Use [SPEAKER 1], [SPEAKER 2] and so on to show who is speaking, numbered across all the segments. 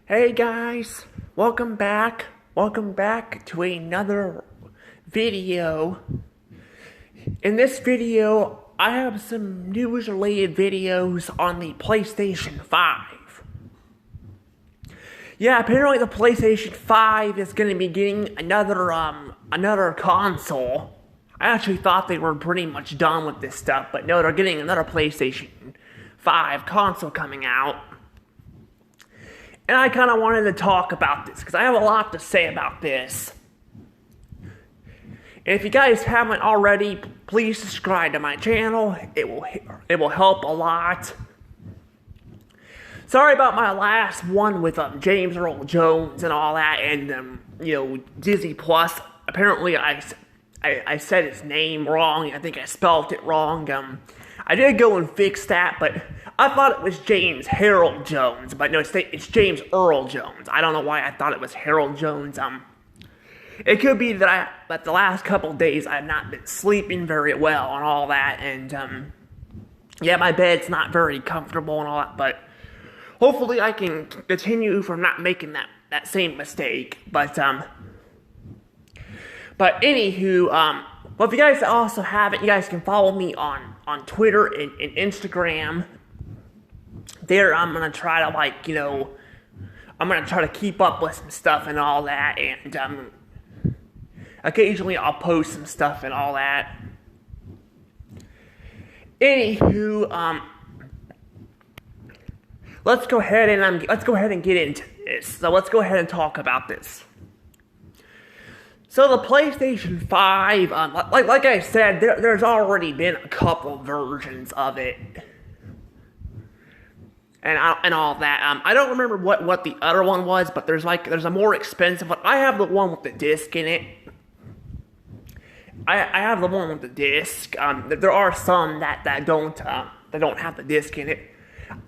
[SPEAKER 1] Hey guys, welcome back. Welcome back to another video. In this video, I have some news-related videos on the PlayStation 5. Yeah, apparently the PlayStation 5 is going to be getting another console. I actually thought they were pretty much done with this stuff, but no, they're getting another PlayStation 5 console coming out. And I kind of wanted to talk about this, because I have a lot to say about this. And if you guys haven't already, please subscribe to my channel. It will help a lot. Sorry about my last one with James Earl Jones and all that, and Disney Plus. Apparently, I said his name wrong. I think I spelled it wrong. I did go and fix that, but I thought it was James Harold Jones, but no, it's James Earl Jones. I don't know why I thought it was Harold Jones. It could be that the last couple days I've not been sleeping very well and all that, and yeah, my bed's not very comfortable and all that, but hopefully I can continue from not making that same mistake. But anywho, well, if you guys also haven't, you guys can follow me on Twitter and Instagram. There, I'm gonna try to I'm gonna try to keep up with some stuff and all that, and occasionally I'll post some stuff and all that. Anywho, let's go ahead and get into this. So let's go ahead and talk about this. So the PlayStation 5, like I said, there's already been a couple versions of it, and all that. I don't remember what the other one was, but there's a more expensive one. I have the one with the disc in it. I have the one with the disc. There are some that don't have the disc in it.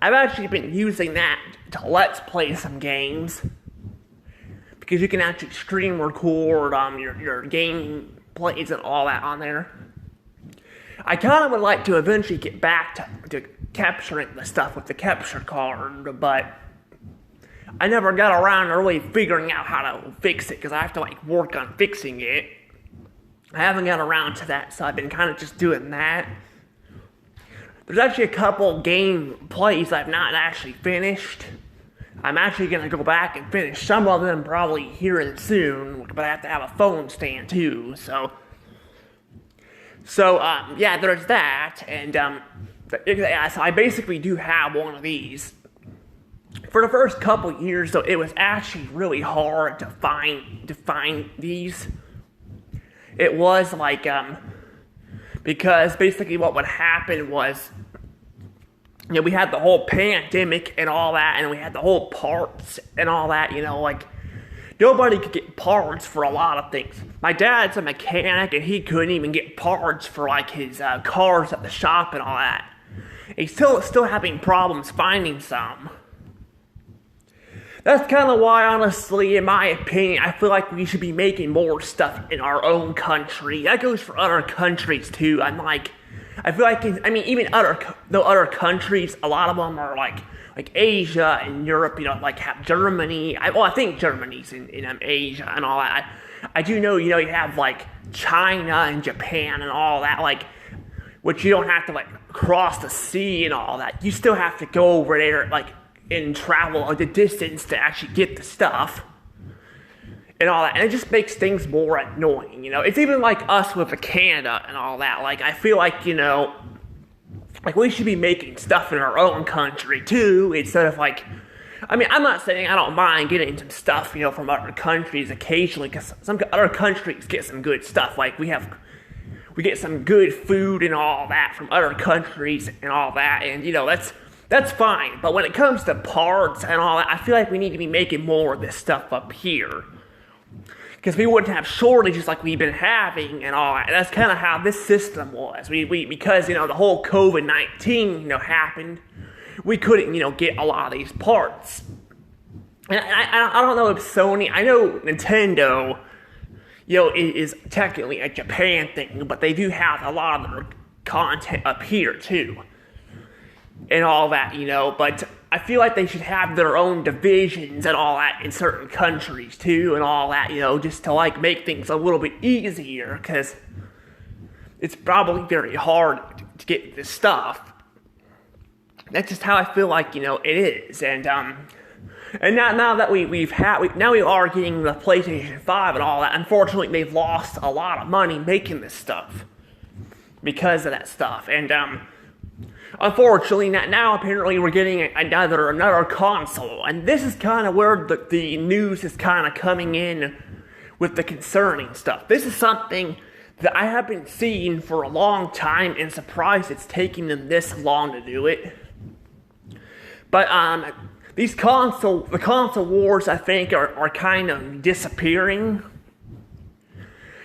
[SPEAKER 1] I've actually been using that to let's play some games, because you can actually stream record your game plays and all that on there. I kind of would like to eventually get back to capturing the stuff with the capture card, but I never got around to really figuring out how to fix it, because I have to work on fixing it. I haven't got around to that, so I've been kind of just doing that. There's actually a couple game plays I've not actually finished. I'm actually going to go back and finish some of them probably here and soon, but I have to have a phone stand too, so yeah, there's that, and so I basically do have one of these. For the first couple years, though, it was actually really hard to find these. It was because basically what would happen was, we had the whole pandemic and all that, and we had the whole parts and all that, nobody could get parts for a lot of things. My dad's a mechanic, and he couldn't even get parts for, his cars at the shop and all that. He's still having problems finding some. That's kind of why, honestly, in my opinion, I feel like we should be making more stuff in our own country. That goes for other countries, too. I feel like, even other countries, a lot of them are like Asia and Europe, have Germany. I think Germany's in Asia and all that. I do know, you have China and Japan and all that, which you don't have to cross the sea and all that. You still have to go over there, and travel the distance to actually get the stuff and all that, and it just makes things more annoying, It's even like us with Canada and all that. I feel like, we should be making stuff in our own country, too, instead of, I'm not saying I don't mind getting some stuff, from other countries occasionally, because some other countries get some good stuff. We get some good food and all that from other countries and all that, and, that's fine. But when it comes to parts and all that, I feel like we need to be making more of this stuff up here, because we wouldn't have shortages like we've been having and all that. And that's kind of how this system was. Because the whole COVID-19 happened, we couldn't get a lot of these parts. And I don't know if Sony, I know Nintendo, is technically a Japan thing, but they do have a lot of their content up here too, and all that, but I feel like they should have their own divisions and all that in certain countries too, and all that, just to like make things a little bit easier, because it's probably very hard to get this stuff. That's just how I feel like, it is. And now that we are getting the PlayStation 5 and all that, unfortunately they've lost a lot of money making this stuff because of that stuff. And unfortunately now apparently we're getting another console. And this is kind of where the news is kind of coming in with the concerning stuff. This is something that I have been seeing for a long time, and surprised it's taking them this long to do it. But the console wars, I think, are kind of disappearing.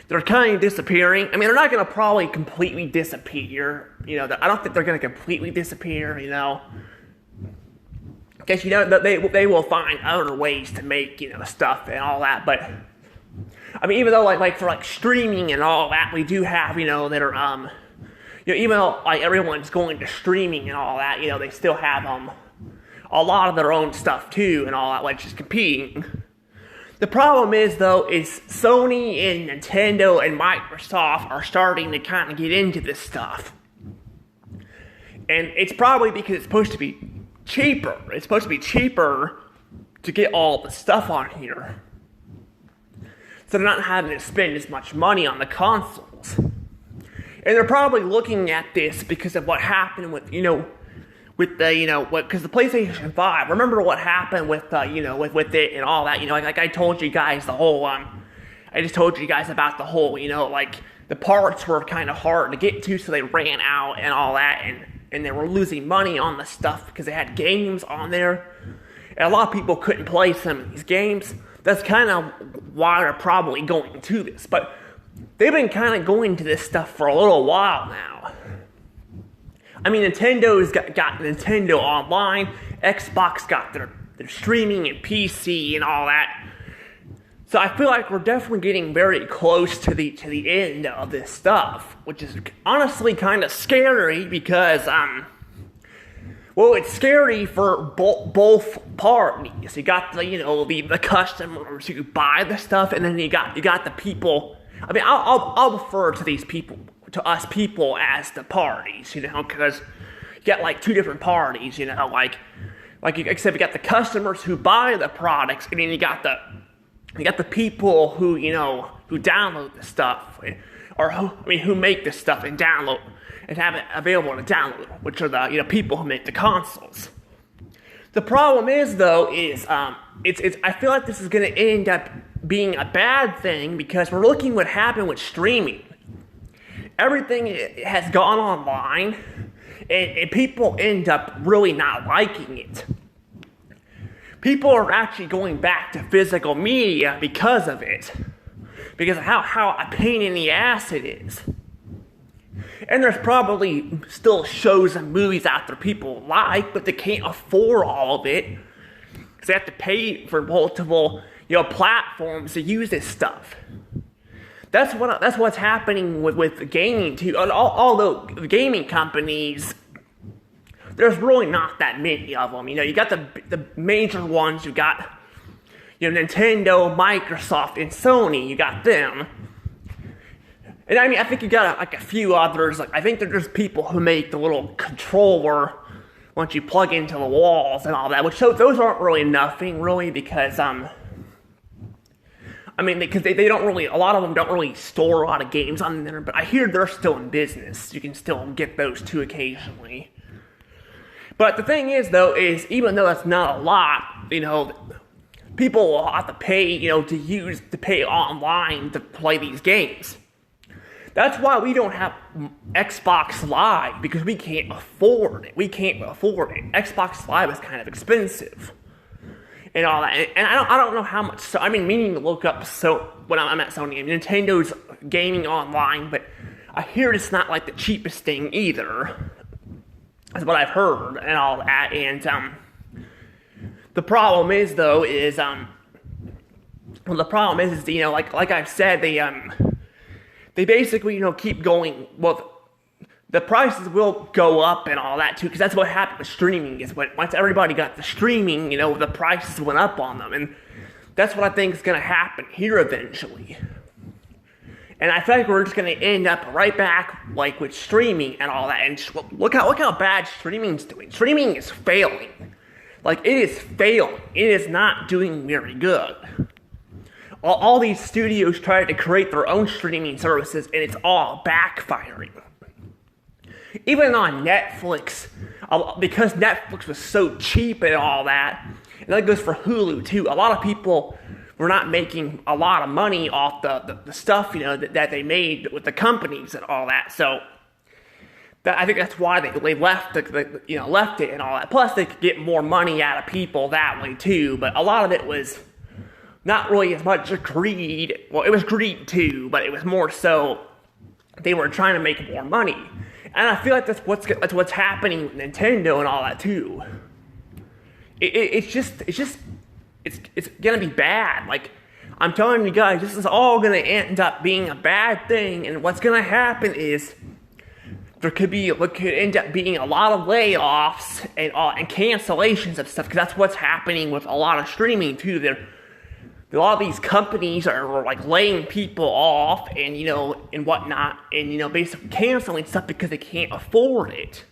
[SPEAKER 1] They're kind of disappearing. I mean, they're not going to probably completely disappear. I don't think they're going to completely disappear. Because they will find other ways to make stuff and all that. But I mean, even though like for streaming and all that, we do have that are even though like everyone's going to streaming and all that, they still have a lot of their own stuff too and all that, like just competing. The problem is though, is Sony and Nintendo and Microsoft are starting to kind of get into this stuff. And it's probably because it's supposed to be cheaper. It's supposed to be cheaper to get all the stuff on here. So they're not having to spend as much money on the consoles. And they're probably looking at this because of what happened with, with the, because the PlayStation 5, remember what happened with, with it and all that, like I told you guys the whole, I just told you guys about the whole, like, the parts were kind of hard to get to, so they ran out and all that, and they were losing money on the stuff because they had games on there, and a lot of people couldn't play some of these games. That's kind of why they're probably going to this, but they've been kind of going to this stuff for a little while now. I mean, Nintendo's got Nintendo Online, Xbox got their streaming and PC and all that. So I feel like we're definitely getting very close to the end of this stuff, which is honestly kind of scary because well, it's scary for both parties. You got the customers who buy the stuff, and then you got the people. I mean, I'll refer to these people, to us people, as the parties, because you got like two different parties, like except you got the customers who buy the products, and then you got the people who who download the stuff, or who make the stuff and download and have it available to download, which are the people who make the consoles. The problem is though it's I feel like this is going to end up being a bad thing because we're looking what happened with streaming. Everything has gone online, and people end up really not liking it. People are actually going back to physical media because of it, because of how a pain in the ass it is. And there's probably still shows and movies out there people like, but they can't afford all of it because they have to pay for multiple platforms to use this stuff. That's what's happening with gaming too. Although the gaming companies, there's really not that many of them. You got the major ones. You got Nintendo, Microsoft, and Sony. You got them. And I mean, I think you got like a few others. Like I think there's people who make the little controller once you plug into the walls and all that. Which those aren't really nothing really because because they don't really, a lot of them don't really store a lot of games on there, but I hear they're still in business. You can still get those too occasionally. But the thing is, though, is even though that's not a lot, people will have to pay, to pay online to play these games. That's why we don't have Xbox Live, because we can't afford it. Xbox Live is kind of expensive. And all that, and I don't know how much. So I've been meaning to look up. So when I'm at Sony, Nintendo's gaming online, but I hear it's not like the cheapest thing either. That's what I've heard and all that. And the problem is though is like I've said, they basically keep going. Well, the prices will go up and all that too, because that's what happened with streaming. Is when once everybody got the streaming, the prices went up on them, and that's what I think is going to happen here eventually. And I feel like we're just going to end up right back like with streaming and all that. And look how bad streaming's doing. Streaming is failing. Like, it is failing. It is not doing very good. All these studios try to create their own streaming services, and it's all backfiring. Even on Netflix, because Netflix was so cheap and all that, and that goes for Hulu too, a lot of people were not making a lot of money off the stuff, that they made with the companies and all that. So I think that's why they left left it and all that. Plus, they could get more money out of people that way too. But a lot of it was not really as much greed. Well, it was greed too, but it was more so they were trying to make more money. And I feel like that's what's happening with Nintendo and all that too. It's gonna be bad. Like, I'm telling you guys, this is all gonna end up being a bad thing. And what's gonna happen is there could end up being a lot of layoffs and cancellations of stuff, because that's what's happening with a lot of streaming too. A lot of these companies are like laying people off and and whatnot, and basically canceling stuff because they can't afford it.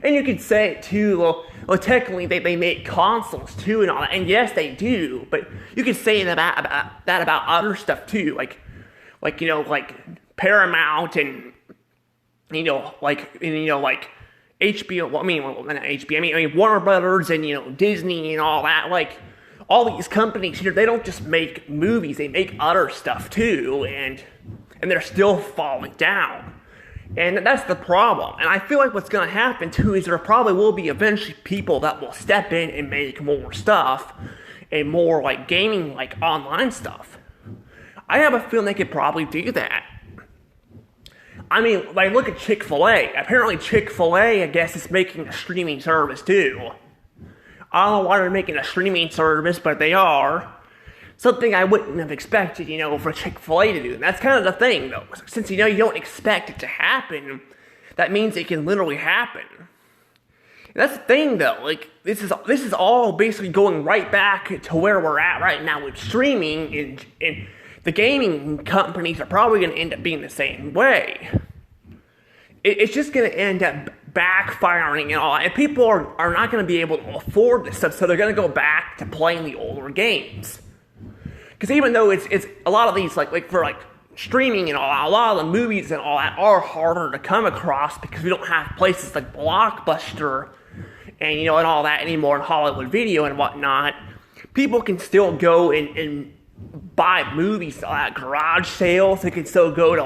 [SPEAKER 1] And you could say it too, well technically they make consoles too and all that, and yes they do, but you could say that about other stuff too, like Paramount and like HBO. Well, not HBO. I mean Warner Brothers and Disney and all that. Like, all these companies here, they don't just make movies; they make other stuff too, and they're still falling down. And that's the problem. And I feel like what's going to happen too is there probably will be eventually people that will step in and make more stuff and more like gaming, like online stuff. I have a feeling they could probably do that. I mean, like, look at Chick-fil-A. Apparently Chick-fil-A, I guess, is making a streaming service too. I don't know why they're making a streaming service, but they are. Something I wouldn't have expected, for Chick-fil-A to do. And that's kind of the thing, though. Since, you don't expect it to happen, that means it can literally happen. And that's the thing, though. Like, this is all basically going right back to where we're at right now with streaming, and the gaming companies are probably going to end up being the same way. It's just going to end up backfiring and all, and people are not going to be able to afford this stuff, so they're going to go back to playing the older games. Because even though it's a lot of these, like for streaming and all, a lot of the movies and all that are harder to come across because we don't have places like Blockbuster and and all that anymore in Hollywood Video and whatnot. People can still go and buy movies at garage sales. They can still go to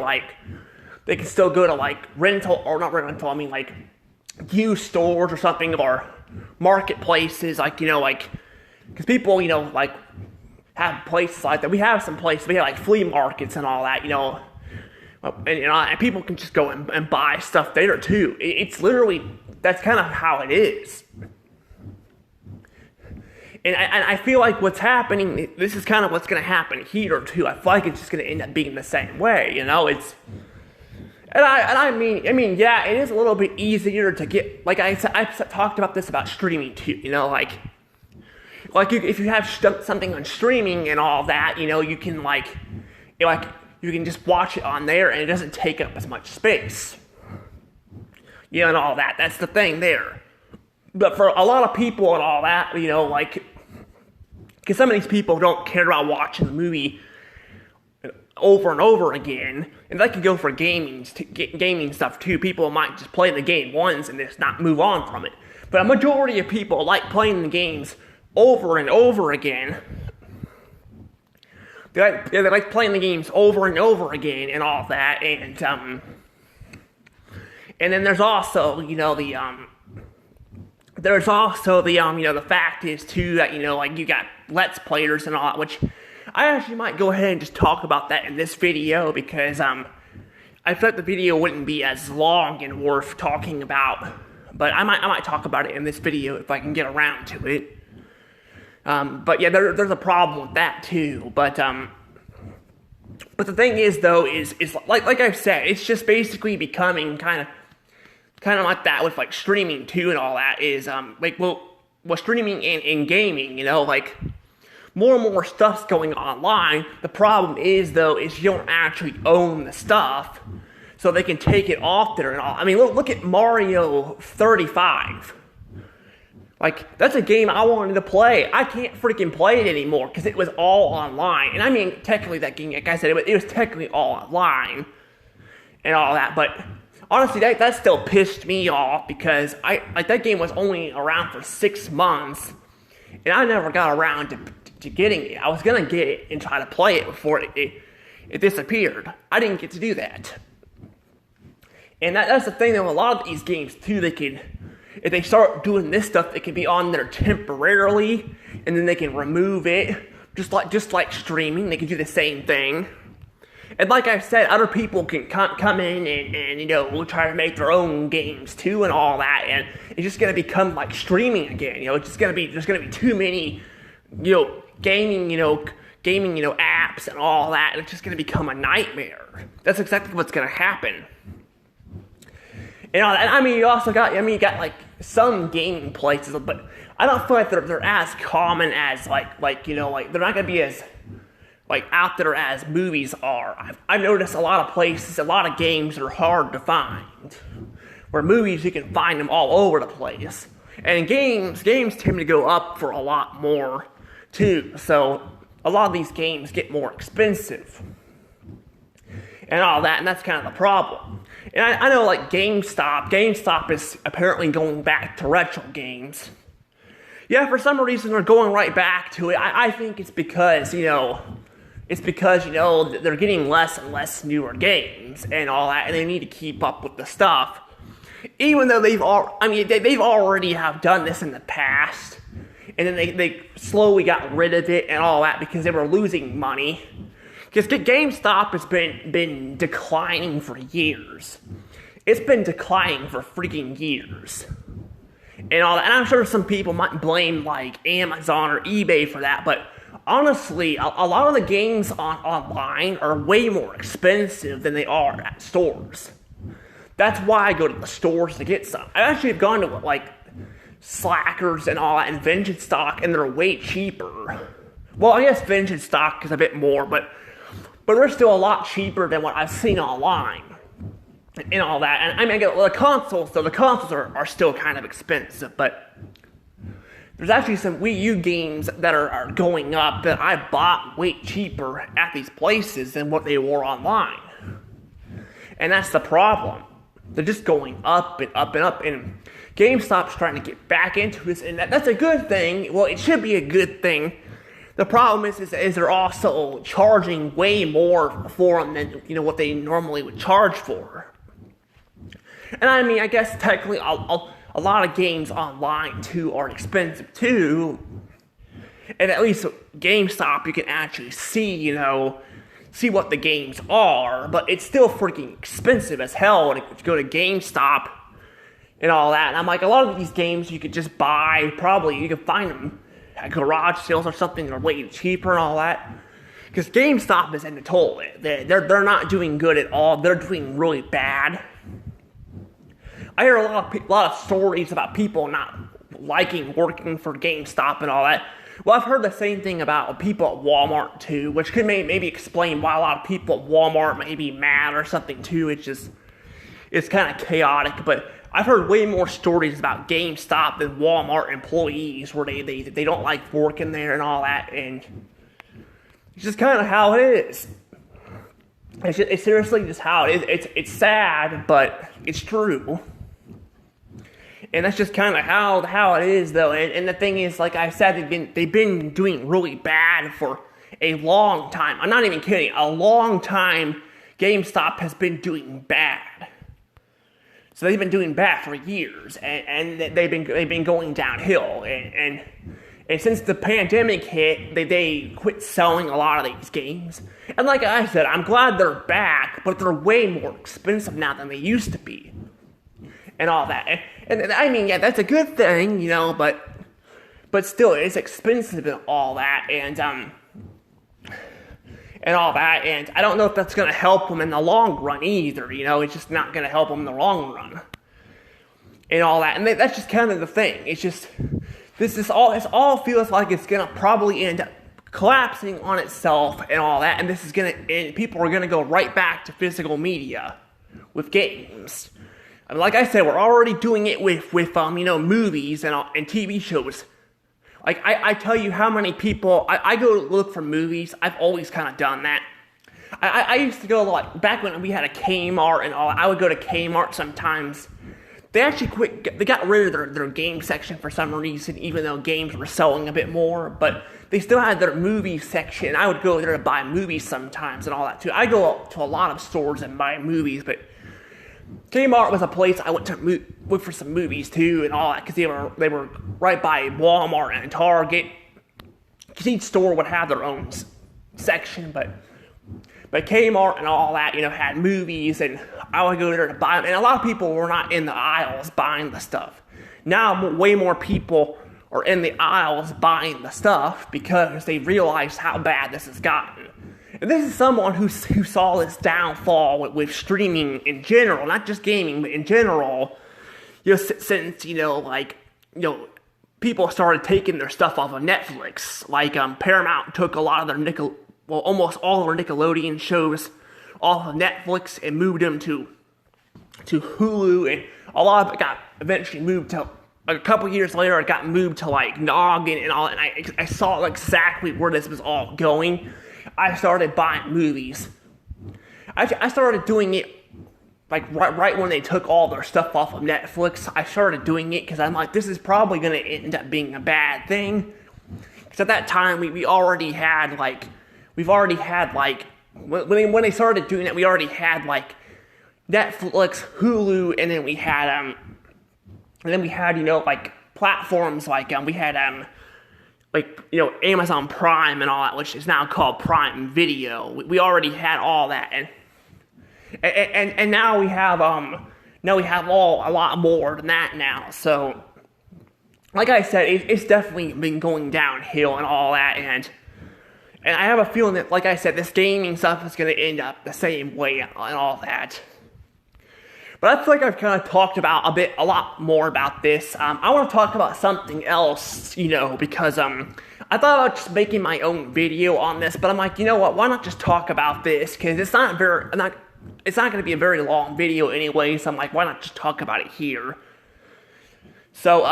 [SPEAKER 1] rental, or not rental, I mean like used stores or something, or marketplaces, because people have places like that. We have some places, we have like flea markets and all that, and people can just go and buy stuff there too. It's literally, that's kind of how it is. And I feel like what's happening, this is kind of what's going to happen here too. I feel like it's just going to end up being the same way, it's, I mean, yeah, it is a little bit easier to get, like I talked about this about streaming too, if you have something on streaming and all that, you can you can just watch it on there and it doesn't take up as much space. And all that. That's the thing there. But for a lot of people and all that, because some of these people don't care about watching the movie over and over again, and that could go for gaming stuff too. People might just play the game once and just not move on from it. But a majority of people like playing the games over and over again. They like playing the games over and over again and all that, and then there's also the fact is too that you got Let's Players and all that, which I actually might go ahead and just talk about that in this video, because I thought the video wouldn't be as long and worth talking about, but I might talk about it in this video if I can get around to it. But yeah, there's a problem with that too. But the thing is though is like I've said, it's just basically becoming kind of kind of like that with like streaming too and all that is streaming and gaming, like more and more stuff's going online. The problem is though is you don't actually own the stuff, so they can take it off there and all. I mean, look at Mario 35. Like, that's a game I wanted to play. I can't freaking play it anymore because it was all online. And I mean, technically that game, like I said, it was technically all online and all that. But honestly, that still pissed me off because that game was only around for 6 months, and I never got around to getting it. I was gonna get it and try to play it before it disappeared. I didn't get to do that. And that's the thing though, a lot of these games too, if they start doing this stuff, it can be on there temporarily, and then they can remove it, just like streaming. They can do the same thing. And like I said, other people can come in and try to make their own games too and all that, and it's just gonna become like streaming again. It's just there's gonna be too many, gaming apps and all that, and it's just gonna become a nightmare. That's exactly what's gonna happen. And I mean, you got like some gaming places, but I don't feel like they're as common as like they're not gonna be as like out there as movies are. I've noticed a lot of places, a lot of games are hard to find. Where movies, you can find them all over the place. And games tend to go up for a lot more too. So a lot of these games get more expensive and all that, and that's kind of the problem. And I know like GameStop is apparently going back to retro games. Yeah, for some reason they're going right back to it. I think it's because, they're getting less and less newer games and all that, and they need to keep up with the stuff. Even though they've already have done this in the past, and then they slowly got rid of it and all that because they were losing money. Because GameStop has been declining for years. It's been declining for freaking years. And all that. And I'm sure some people might blame like Amazon or eBay for that, but honestly, a lot of the games online are way more expensive than they are at stores. That's why I go to the stores to get some. I actually have gone to like Slackers and all that and Vintage Stock, and they're way cheaper. Well, I guess Vintage Stock is a bit more, but they're still a lot cheaper than what I've seen online and all that. And I mean, the consoles are still kind of expensive, but there's actually some Wii U games that are going up that I bought way cheaper at these places than what they were online. And that's the problem. They're just going up and up and up, and GameStop's trying to get back into this, and that's a good thing. Well, it should be a good thing. The problem is they're also charging way more for them than what they normally would charge for. And I mean, I guess technically a lot of games online too are expensive too. And at least GameStop, you can actually see what the games are, but it's still freaking expensive as hell when you go to GameStop and all that. And I'm like, a lot of these games you could just buy, probably you can find them at garage sales or something, they're way cheaper and all that. Because GameStop is in the toilet. They're not doing good at all. They're doing really bad. I hear a lot of stories about people not liking working for GameStop and all that. Well, I've heard the same thing about people at Walmart too, which could maybe explain why a lot of people at Walmart may be mad or something too. It's kind of chaotic, but I've heard way more stories about GameStop than Walmart employees where they don't like working there and all that, and it's just kind of how it is. It's seriously just how it is. It's sad, but it's true. And that's just kind of how it is, though. And the thing is, like I said, they've been doing really bad for a long time. I'm not even kidding. A long time, GameStop has been doing bad. So they've been doing bad for years, and they've been going downhill. And since the pandemic hit, they quit selling a lot of these games. And like I said, I'm glad they're back, but they're way more expensive now than they used to be. And all that. And I mean, yeah, that's a good thing, but still, it's expensive and all that, and all that, and I don't know if that's going to help them in the long run either, it's just not going to help them in the long run. and all that. And that's just kind of the thing. It's just, this all feels like it's going to probably end up collapsing on itself and all that. And this is going to, and people are going to go right back to physical media with games. I mean, like I said, we're already doing it with movies and TV shows. Like, I tell you how many people, I go look for movies. I've always kind of done that. I used to go, like, back when we had a Kmart and all, I would go to Kmart sometimes. They actually they got rid of their game section for some reason, even though games were selling a bit more, but they still had their movie section. I would go there to buy movies sometimes and all that too. I go to a lot of stores and buy movies, but Kmart was a place I went to look for some movies too and all that, because they were right by Walmart and Target. Because each store would have their own section, but Kmart and all that, had movies, and I would go there to buy them. And a lot of people were not in the aisles buying the stuff. Now, way more people are in the aisles buying the stuff because they realize how bad this has gotten. And this is someone who saw this downfall with streaming in general, not just gaming, but in general. Since people started taking their stuff off of Netflix. Like Paramount took a lot of their almost all of their Nickelodeon shows off of Netflix and moved them to Hulu, and a lot of it got eventually moved to, a couple years later, it got moved to like Noggin and all, and I saw exactly where this was all going. I started buying movies. I started doing it like right when they took all their stuff off of Netflix. I started doing it because I'm like, this is probably going to end up being a bad thing. Because at that time, we already had like, when they started doing that, we already had like Netflix, Hulu, and then we had like platforms like we had Amazon Prime and all that, which is now called Prime Video. We already had all that, and now we have a lot more than that now. So, like I said, it's definitely been going downhill and all that, and I have a feeling that, like I said, this gaming stuff is going to end up the same way and all that. But I feel like I've kind of talked about a lot more about this. I want to talk about something else, because I thought about just making my own video on this, but I'm like, you know what? Why not just talk about this? Because it's not going to be a very long video anyway. So I'm like, why not just talk about it here? So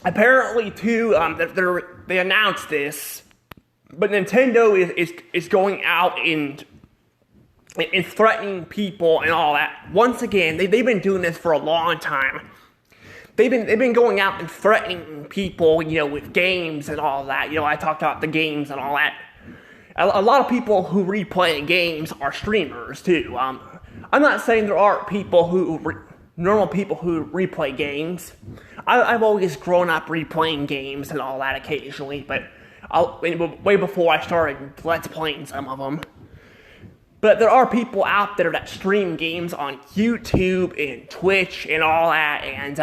[SPEAKER 1] apparently too, they announced this, but Nintendo is going out and threatening people and all that. Once again, they've been doing this for a long time. They've been going out and threatening people, with games and all that. I talked about the games and all that. A lot of people who replay games are streamers too. I'm not saying there aren't normal people who replay games. I've always grown up replaying games and all that occasionally, but way before I started Let's Playing some of them. But there are people out there that stream games on YouTube and Twitch and all that, and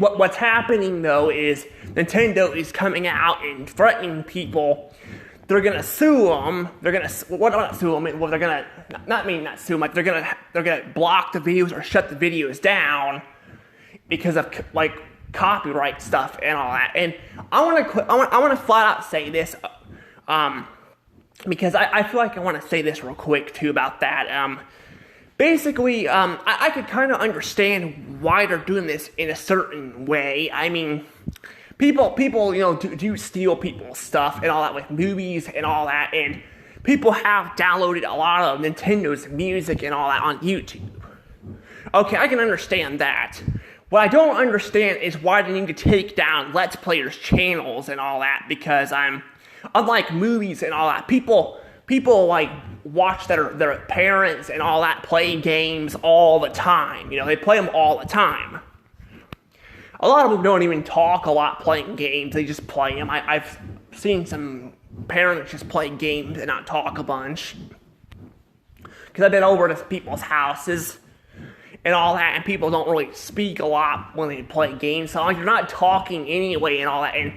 [SPEAKER 1] what's happening though is Nintendo is coming out and threatening people. They're gonna sue them. Not sue them. Well, they're gonna not sue them. Like they're gonna block the videos or shut the videos down because of like copyright stuff and all that. And I want to flat out say this. Because I feel like I want to say this real quick too about that. Basically, I could kind of understand why they're doing this in a certain way. I mean, people, do steal people's stuff and all that with movies and all that, and people have downloaded a lot of Nintendo's music and all that on YouTube. Okay, I can understand that. What I don't understand is why they need to take down Let's Players channels and all that, because unlike movies and all that, people like watch their parents and all that play games all the time. They play them all the time. A lot of them don't even talk a lot playing games. They just play them. I've seen some parents just play games and not talk a bunch. Because I've been over to people's houses and all that, and people don't really speak a lot when they play games. So like, you're not talking anyway and all that. And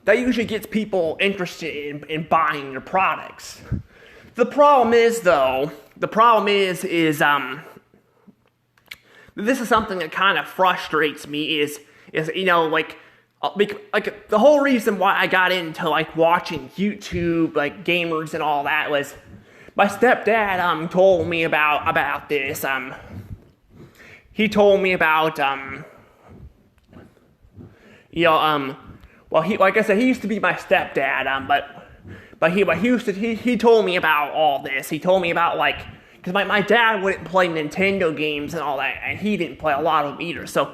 [SPEAKER 1] that usually gets people interested in buying your products. The problem is this is something that kind of frustrates me is you know, like the whole reason why I got into like watching YouTube, like gamers and all that, was my stepdad told me about this. He told me about you know, well, he, like I said, he used to be my stepdad, but he told me about all this. He told me about, like, because my dad wouldn't play Nintendo games and all that, and he didn't play a lot of them either. So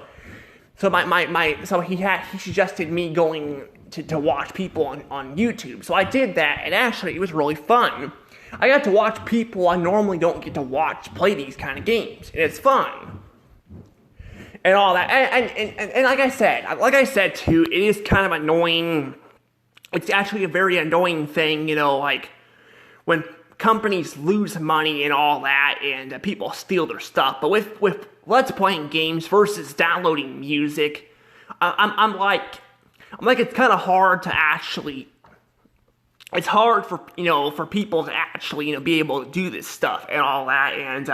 [SPEAKER 1] he suggested me going to watch people on YouTube. So I did that, and actually it was really fun. I got to watch people I normally don't get to watch play these kind of games, and it's fun. And all that, and like I said too, it is kind of annoying. It's actually a very annoying thing, you know, like when companies lose money and all that, and people steal their stuff. But with Let's Playing games versus downloading music, I'm like it's kind of hard to actually. It's hard for people to actually be able to do this stuff and all that, and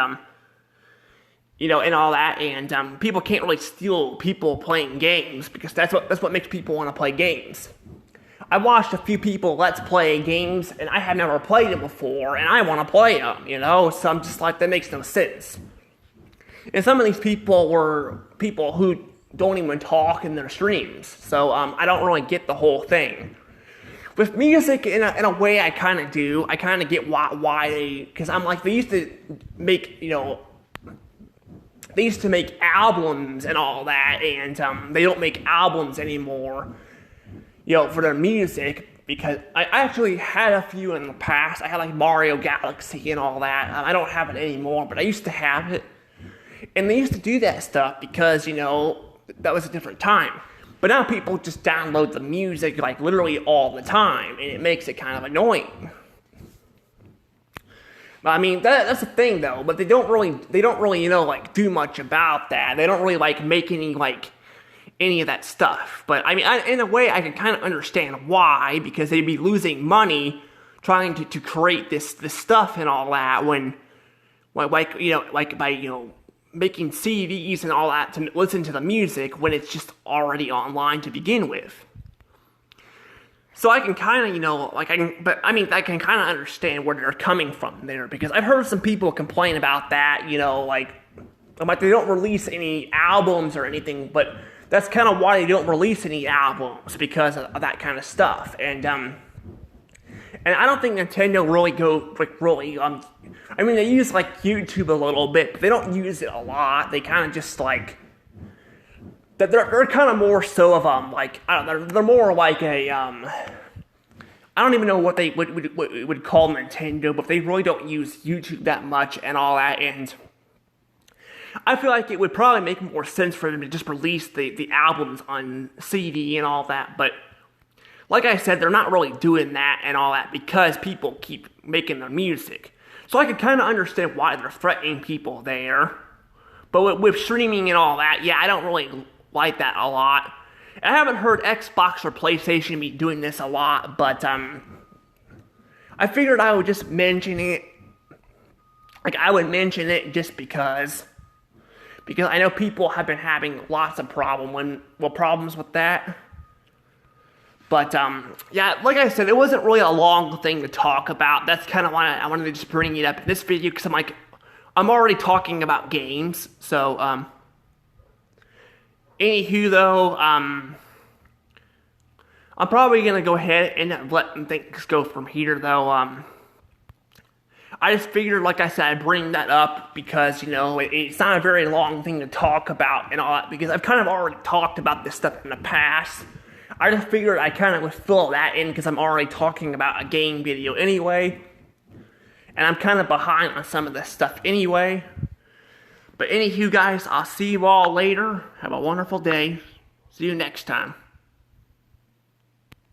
[SPEAKER 1] people can't really steal people playing games, because that's what makes people want to play games. I watched a few people Let's Play games, and I have never played them before, and I want to play them, so I'm just like, that makes no sense. And some of these people were people who don't even talk in their streams, so I don't really get the whole thing. With music, in a way, I kind of do. I kind of get why they, because I'm like, they used to make, they used to make albums and all that, and they don't make albums anymore, for their music, because I actually had a few in the past. I had like Mario Galaxy and all that. I don't have it anymore, but I used to have it. And they used to do that stuff because, that was a different time. But now people just download the music like literally all the time, and it makes it kind of annoying. But I mean, that's the thing though. But they don't really, like do much about that. They don't really like make any of that stuff. But I mean, in a way, I can kind of understand why, because they'd be losing money trying to create this stuff and all that when by making CDs and all that to listen to the music when it's just already online to begin with. So I can kind of, I can kind of understand where they're coming from there, because I've heard some people complain about that, like they don't release any albums or anything, but that's kind of why they don't release any albums, because of that kind of stuff. And I don't think Nintendo they use like YouTube a little bit, but they don't use it a lot. They kind of just like, they're kind of more so of I don't know, they're more like a I don't even know what they would call Nintendo, but they really don't use YouTube that much and all that. And I feel like it would probably make more sense for them to just release the albums on CD and all that. But like I said, they're not really doing that and all that because people keep making their music. So I can kind of understand why they're threatening people there. But with streaming and all that, yeah, I don't really like that a lot. I haven't heard Xbox or PlayStation be doing this a lot, but I figured I would just mention it. Like, I would mention it just because I know people have been having lots of problems with that. But, yeah, like I said, it wasn't really a long thing to talk about. That's kind of why I wanted to just bring it up in this video, because I'm already talking about games. So, anywho, though, I'm probably going to go ahead and let things go from here, though. I just figured, like I said, I'd bring that up because, it's not a very long thing to talk about and all that, because I've kind of already talked about this stuff in the past. I just figured I kind of would fill that in because I'm already talking about a game video anyway. And I'm kind of behind on some of this stuff anyway. But anywho, guys, I'll see you all later. Have a wonderful day. See you next time.